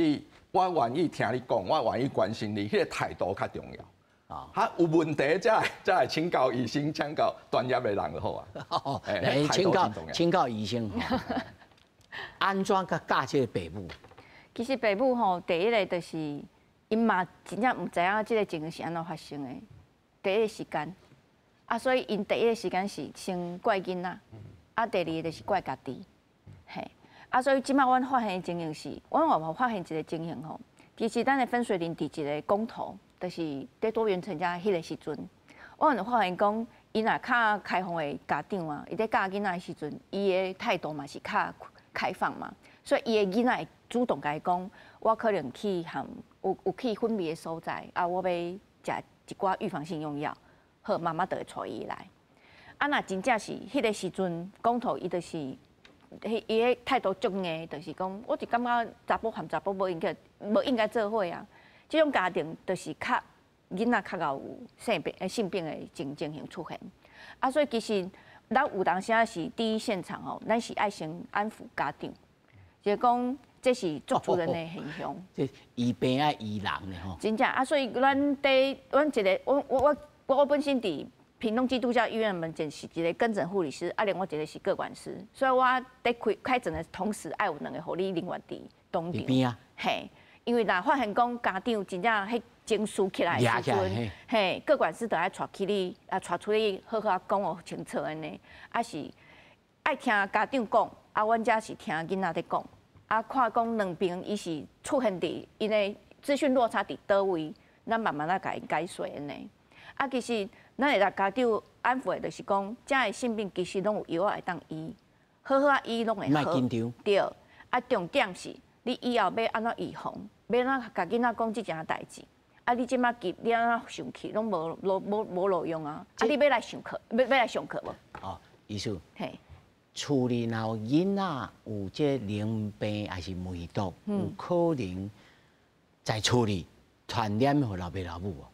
意听你讲，我愿意关心你，迄个态度较重要。啊，哈有问题才来请教医生，请教专业的人就好啊。哦，请教医生。安怎甲教这个爸母？其实爸母吼，第一个就是。因嘛真正毋知影即个情形是安怎发生的，第一个时间，啊，所以因第一个时间是先怪囡仔，啊，第二个就是怪家己，嘿，啊，所以即摆阮发现的情形是，阮有发现一个情形吼，其实咱的分水岭伫一个公投，就是在多元成家迄个时阵，我有发现讲，伊若较开放的家长啊，伊在教囡仔的时阵，伊的态度嘛是较开放嘛，所以伊的囡仔会主动甲伊讲，我可能去含。有去昏迷的所在，啊，我要食一寡预防性用药，好，妈妈就会带伊来。啊，若真正是迄个时阵，公投伊就是伊个态度足硬，就是讲，我就感觉查甫含查甫无应该做伙啊。即种家庭就是较囡仔较有性病的情形出现。啊，所以其实咱有当时是第一现场吼，咱是爱先安抚家长，就是讲。这是足主人的现象，这医病啊医人的吼。真正啊，所以阮一个我本身伫屏东基督教医院门诊是一个跟诊护理师，啊，另外一个是个管师，所以我在开诊的同时，爱有两个护理人员伫当场。边啊？嘿，因为若发现讲家长真正迄情绪起来的时阵，嘿，个管师就爱带去你，啊，带出去好好讲哦清楚安尼，啊是。爱听家长讲，啊，阮遮是听囡仔在讲，啊，看讲两边伊是出现伫因的资讯落差伫倒位，咱慢慢啊甲伊解说安尼。啊，其实咱会来家长安抚的，就是讲，遮的性病其实拢有药会当医，好好啊医拢会好。莫紧张。对，啊，重点是你以后要安怎预防，要安怎甲囡仔讲即件代志。啊，你即马急，你安怎上去拢无路用啊！啊，你要来上课，要来上课无？哦，意思。嘿。处理然后囡仔有这淋病还是梅毒，有可能再处理传染互老爸老母哦。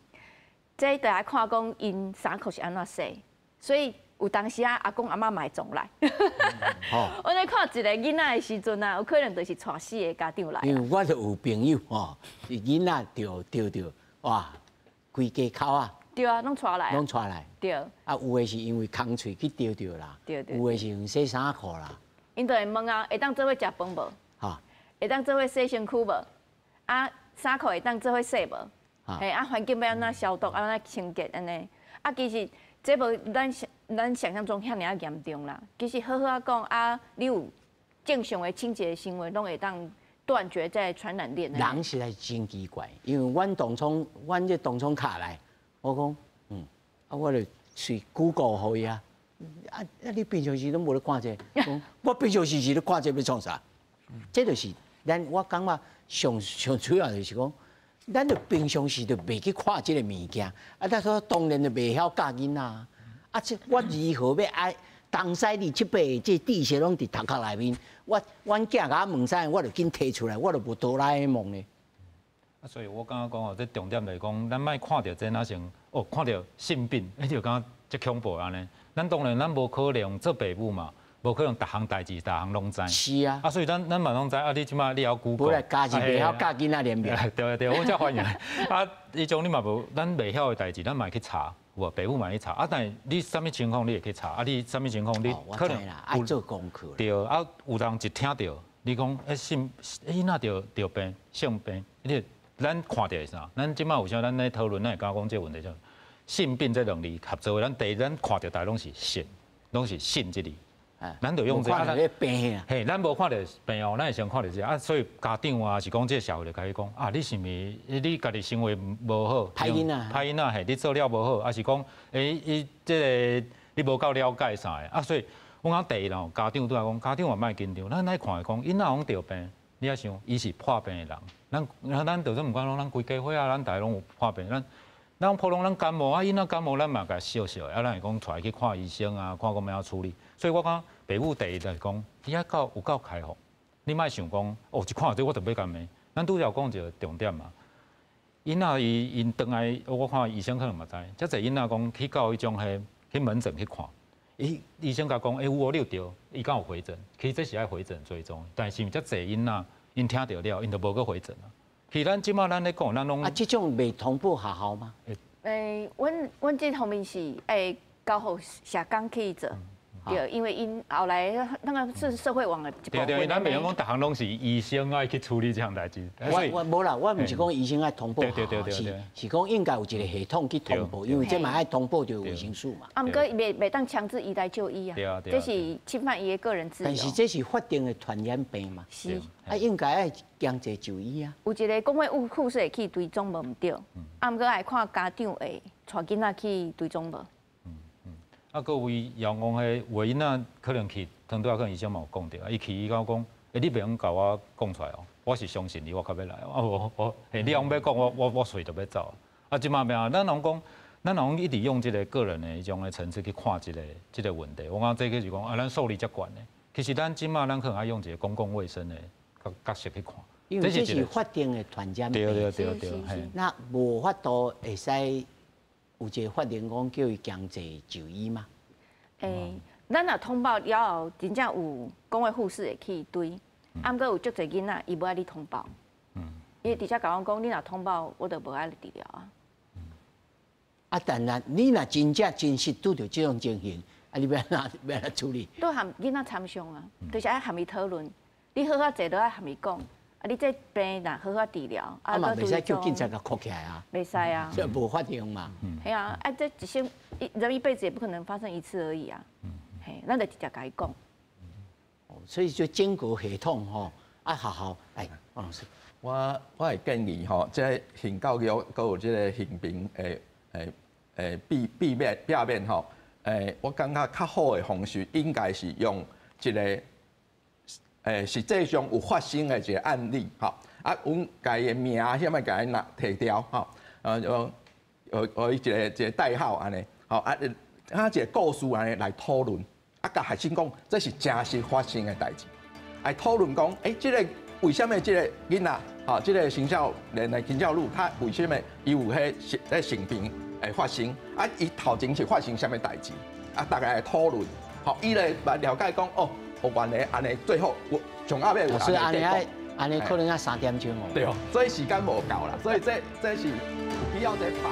这就要看讲因衫裤是安怎洗，所以有当时啊，阿公阿妈嘛会总来。我咧看一个囡仔的时阵啊，有可能就是带4个家长来。因为我就有朋友吼，囡仔着哇，规家口啊。对啊，拢带来。拢带来。对。啊，有的是因为空喙去丢着啦，对。有的是用洗衫裤啦。因就会问啊，会当做伙食饭无？哈。会当做伙洗身躯无？啊，衫裤会当做伙洗无？嘿，啊，环境要安怎消毒，安怎清洁安尼？啊，其实这无咱想象中遐尔啊严重啦。其实好好啊讲啊，你有正常的清洁行为，拢会当断绝在传染链。人实在真奇怪，因为阮这东冲卡来。我讲，我就随 Google 互伊啊，你平常时都无咧看这，我平常时咧看这要创啥？这就是我感觉上主要就是讲，咱就平常时就袂去看这个物件，但说当然就袂晓教囡仔啊，这我如何要爱？东西二七八这知识拢伫头壳内面，阮囝甲我问啥，我就紧摕出来，我就无哆啦 A 梦咧。所以我刚刚讲哦，这重点来讲，咱莫看到这哪像看到性病，就感觉这恐怖安尼。咱当然咱无可能做父母嘛，无可能逐项代志逐项拢知。是啊。所以咱嘛拢知啊，你即马你要Google。不然家己袂晓教囡仔连名。对，我才欢迎。迄种你嘛无，咱袂晓的代志，咱嘛去查，有无？父母嘛去查。但是你什么情况你会去查？你什么情况你可能爱做功课。对，有人一听到你讲那着病性病，咱看到是啥？咱即摆有啥？咱咧讨论，咱会讲这个问题，叫性病这两字合作的。咱第一，咱看到大拢是性，拢是性这字。咱就用这。看到迄病啊。嘿，咱无看到病哦，咱会先看到这所以家长啊，是讲这社会就开始讲你是毋是你家己行为无好？歹囡仔嘿，你做了无好，还是讲伊这个你无够了解啥的所以我讲第一咯，家长都来讲，家长也莫紧张，咱来看讲，囡仔讲得病，你要想，伊是破病的人。咱就算唔管拢，咱规家伙啊，咱大家拢有破病，咱普通咱感冒囡仔感冒咱嘛甲笑笑，咱会讲带去看医生啊，看讲要处理。所以我讲，父母第一就是讲，你要有够开放，你莫想讲，一看到这我特别干咩？咱拄则讲一个重点嘛，囡仔因倒来，我看医生可能嘛知，遮侪囡仔讲去到迄种去门诊去看，医生甲讲，有无你有着，伊敢有回诊，其实这是爱回诊追踪，但是遮侪囡仔。因听到了，因就无去回诊啊。其实咱即马咱咧讲，咱拢这种未同步学校吗？阮这方面是交互社工去做。对，因为因后来那个是社会网的一部分。对，咱袂用讲，逐项拢是医生爱去处理这项代志。我无啦，我唔是讲医生爱同步对，是讲应该有一个系统去同步，因为这嘛爱同步就卫生署嘛。毋过袂当强制伊来就医啊，这是侵犯伊的个人自由。但是这是法定的传染病嘛，是应该爱强制就医啊。有一个讲话护士会去追踪无毋对，毋过爱看家长会带囡仔去追踪无。各位阳光迄有囡仔可能去，当拄可能医生嘛有讲着，伊去伊讲，你袂用甲我讲出来哦，我是相信你，我较要来你用要讲，我随就要走。即马变啊，咱讲，咱一直用这个个人的迄种的层次去看这个问题。我讲这个是讲咱受力遮悬的，其实咱即马咱可能爱用一个公共卫生的角色去看。因为这是法定的传染病。对，那无法度会使。有一个法令讲叫伊强制就医吗？咱若通报了后，真正有讲话护士会去追，毋过有足侪囡仔伊无爱你通报，伊直接甲我讲，你若通报，我就无爱你治疗啊。当然，你若真正真实拄着这种情形，你要哪处理？都含囡仔参详啊，就是爱含伊讨论，你好好坐落来含伊讲。你这病若好好治疗，嘛袂使叫警察甲铿起来啊！袂使啊，这无法定嘛。系啊，这人一辈子也不可能发生一次而已啊。嘿，咱就直接甲伊讲。所以就整个系统吼，啊好好来，王老师。我会建议吼，即个性教育，佮有即个性平避免吼，我感觉较好的方式应该是用一个实际上有发生的一个案例，吼，啊，阮家的名什么甲伊拿摕掉，吼，有一个代号安尼，吼，啊一个故事安尼来讨论，啊，甲学生讲这是真实发生的代志，来讨论讲，即个为什么即个囡仔？好，这个行教人的行教路，他为什么伊有迄性病会发生？啊，伊头前是发生什么代志？啊，大家来讨论，好，伊来了解讲，哦，原来安尼，最后我上后尾有安尼可能要3点钟哦。对哦，所以时间无够啦，所以这是有必要在把